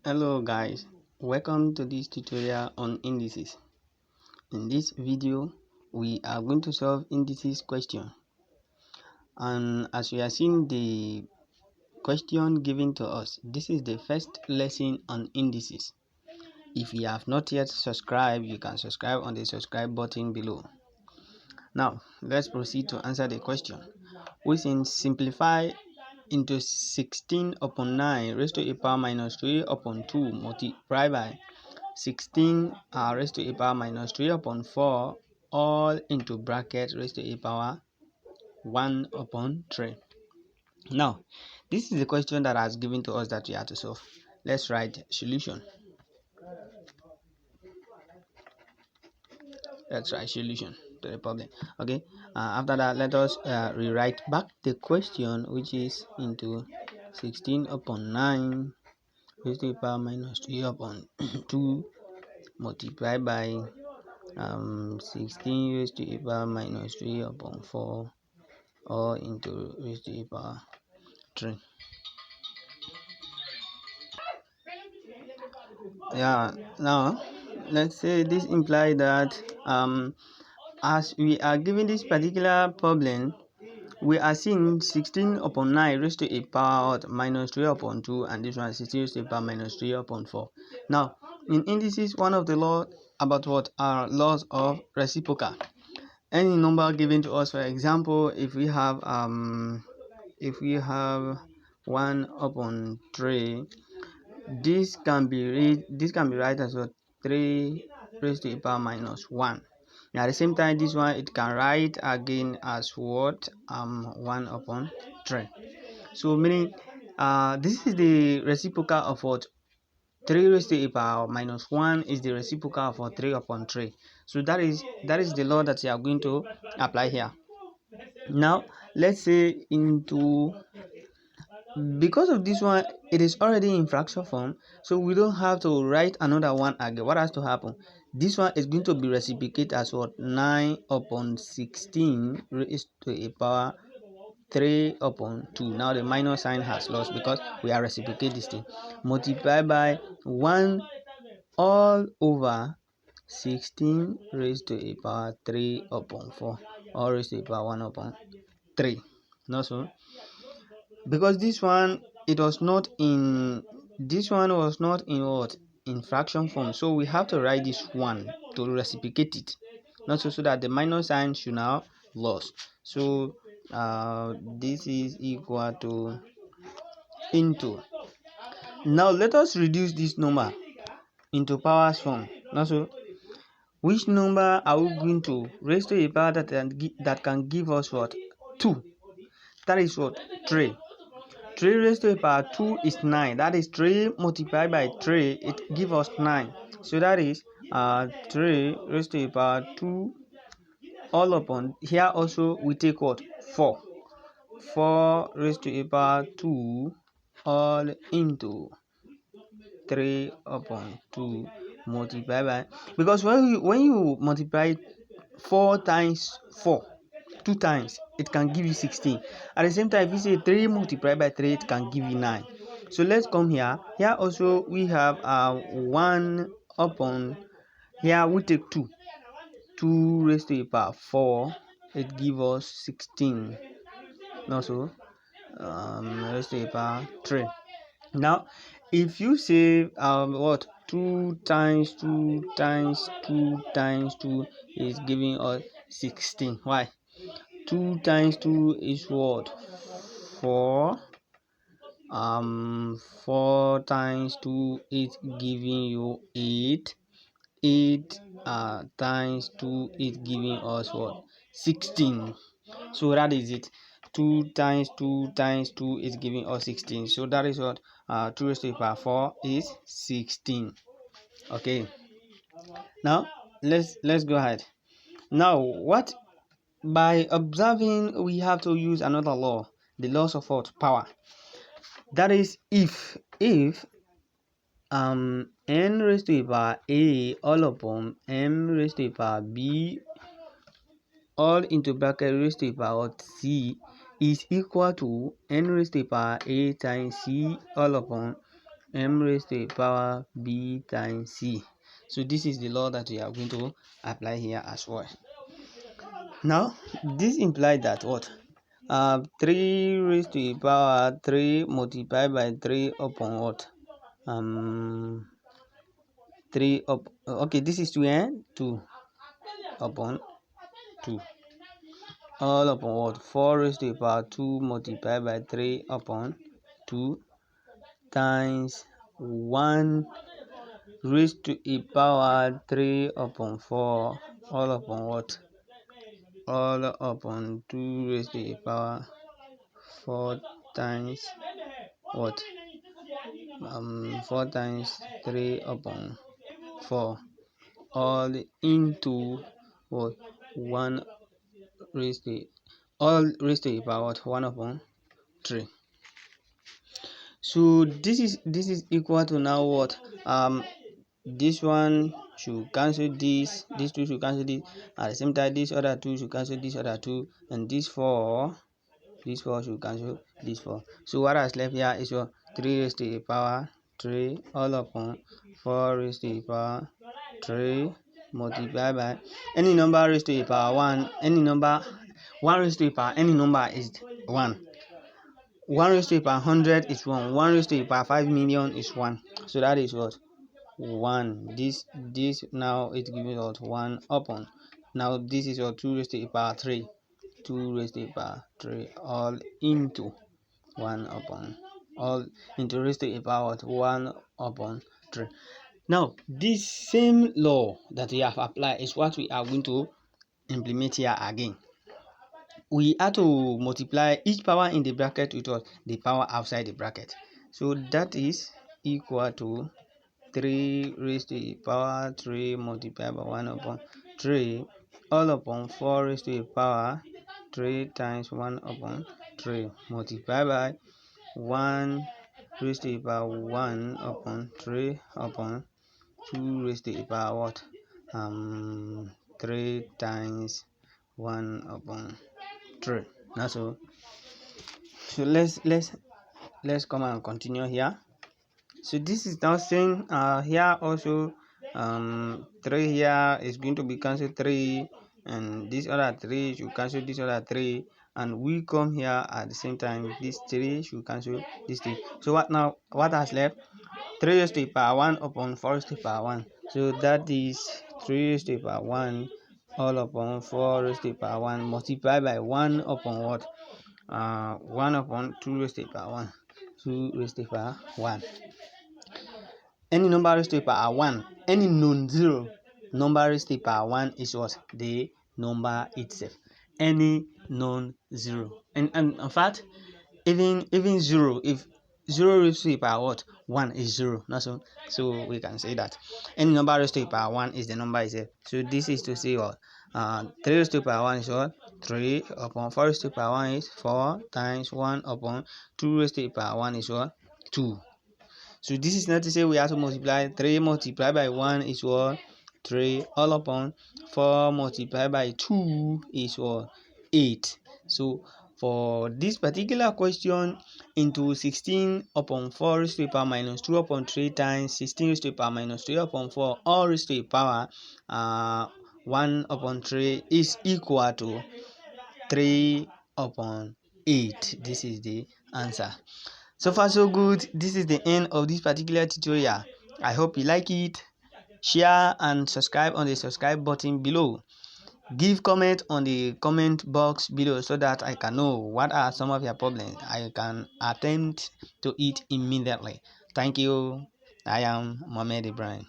Hello guys, welcome to this tutorial on indices. In this video we are going to solve indices question, and as we are seeing the question given to us, this is the first lesson on indices. If you have not yet subscribed, you can subscribe on the subscribe button below. Now let's proceed to answer the question. We can simplify into 16 upon 9 raised to a power minus 3 upon 2 multiplied by 16 raised to a power minus 3 upon 4 all into bracket raised to a power 1 upon 3. Now this is the question that has given to us that we have to solve. Let's write solution. Let's write solution to the problem. Okay, after that let us rewrite back the question, which is into 16 upon 9 raised to the power minus 3 upon 2 multiplied by 16 raised to the power minus 3 upon 4 all into raised to the power 3. Yeah, now let's say this implies that as we are given this particular problem, we are seeing 16 upon 9 raised to a power minus 3 upon 2, and this one is 16 raised to a power minus 3 upon 4. Now in indices, one of the laws about what are laws of reciprocal. Any number given to us, for example, if we have 1 upon 3, this can be write as what 3 raised to the power minus 1. Now at the same time, this one it can write again as what 1 upon 3. So meaning this is the reciprocal of what 3 raised to the power minus 1 is the reciprocal of what 3 upon 3. So that is the law that you are going to apply here. Now let's say because of this one, it is already in fraction form, so we don't have to write another one again. What has to happen? This one is going to be reciprocated as what 9 upon 16 raised to a power 3 upon 2. Now the minus sign has lost because we are reciprocating this thing. Multiplied by 1 all over 16 raised to a power 3 upon 4 all raised to a power 1 upon 3. No, so because this one was not in what in fraction form, so we have to write this one to reciprocate it, not so that the minus sign should now lost. So this is equal to into. Now let us reduce this number into powers form. Now so which number are we going to raise to a power that can give us what 2? That is what 3. 3 raised to the power 2 is 9. That is 3 multiplied by 3. It gives us 9. So that is 3 raised to the power 2 all upon. Here also we take what 4. 4 raised to the power 2 all into 3 upon 2 multiplied by, because when you multiply 4 times 4 2 times, it can give you 16. At the same time, if you say 3 multiplied by 3, it can give you 9. So let's come here. Here also we have 1 upon, here we take 2 raised to the power 4, it gives us 16. Also raised to the power 3. Now if you say what 2 times 2 times 2 times 2 is giving us 16. Why? 2 times 2 is what 4. 4 times 2 is giving you 8. 8 times 2 is giving us what 16. So that is it. 2 times 2 times 2 is giving us 16. So that is what 2 raised to the power 4 is 16. Okay, now let's go ahead. Now what, by observing, we have to use another law, the laws of what power. That is if n raised to the power a all upon m raised to the power b all into bracket raised to the power c is equal to n raised to the power a times c all upon m raised to the power b times c. So this is the law that we are going to apply here as well. Now this implies that what 3 raised to the power 3 multiplied by 3 upon what 3 up, okay, this is 2 and 2 upon 2 all upon what 4 raised to the power 2 multiplied by 3 upon 2 times 1 raised to the power 3 upon 4 all upon what all upon 2 raised to the power 4 times what 4 times 3 upon 4 all into what 1 raised to all raised to the power what 1 upon 3. So this is equal to now what this one should cancel this two should cancel this, at the same time this other two should cancel this other two, and this 4 should cancel this 4. So what has left here is what 3 raised to the power 3 all upon 4 raised to the power 3 multiplied by any number raised to the power 1, any number 1 raised to the power any number is 1. 1 raised to the power 100 is 1. 1 raised to the power 5 million is 1. So that is what 1. This now it gives us 1 upon. Now this is your 2 raised to the power 3. 2 raised to the power 3 all into 1 upon all into raised to the power 1 upon 3. Now this same law that we have applied is what we are going to implement here again. We have to multiply each power in the bracket with what the power outside the bracket. So that is equal to 3 raised to the power 3 multiplied by 1 upon 3 all upon 4 raised to the power 3 times 1 upon 3 multiplied by 1 raised to the power 1 upon 3 upon 2 raised to the power what 3 times 1 upon 3. That's all. So let's come and continue here. So this is now saying here also 3 here is going to be cancelled 3, and this other 3 should cancel this other 3, and we come here at the same time this 3 should cancel this 3. So what has left 3 raised to the power 1 upon 4 raised to the power 1. So that is 3 raised to the power 1 all upon 4 raised to the power 1 multiplied by 1 upon what 1 upon 2 raised to the power 1. 2 raised to the power 1. Any number raised to the power 1, any non-zero number raised to the power 1 is what the number itself. Any non-zero, and in fact even 0, if 0 raised to the power what 1 is 0. Not so we can say that any number raised to the power 1 is the number itself. So this is to say what 3 raised to the power 1 is what 3 upon 4 raised to the power 1 is 4 times 1 upon 2 raised to the power 1 is what 2. So this is not to say we have to multiply 3 multiplied by 1 is what 3 all upon 4 multiplied by 2 is what 8. So for this particular question, into 16 upon 4 raised to the power minus 2 upon 3 times 16 raised to the power minus 3 upon 4 all raised to the power 1 upon 3 is equal to 3 upon 8. This is the answer. So far so good. This is the end of this particular tutorial. I hope you like it. Share and subscribe on the subscribe button below. Give comment on the comment box below so that I can know what are some of your problems. I can attend to it immediately. Thank you. I am Mohammed Ibrahim.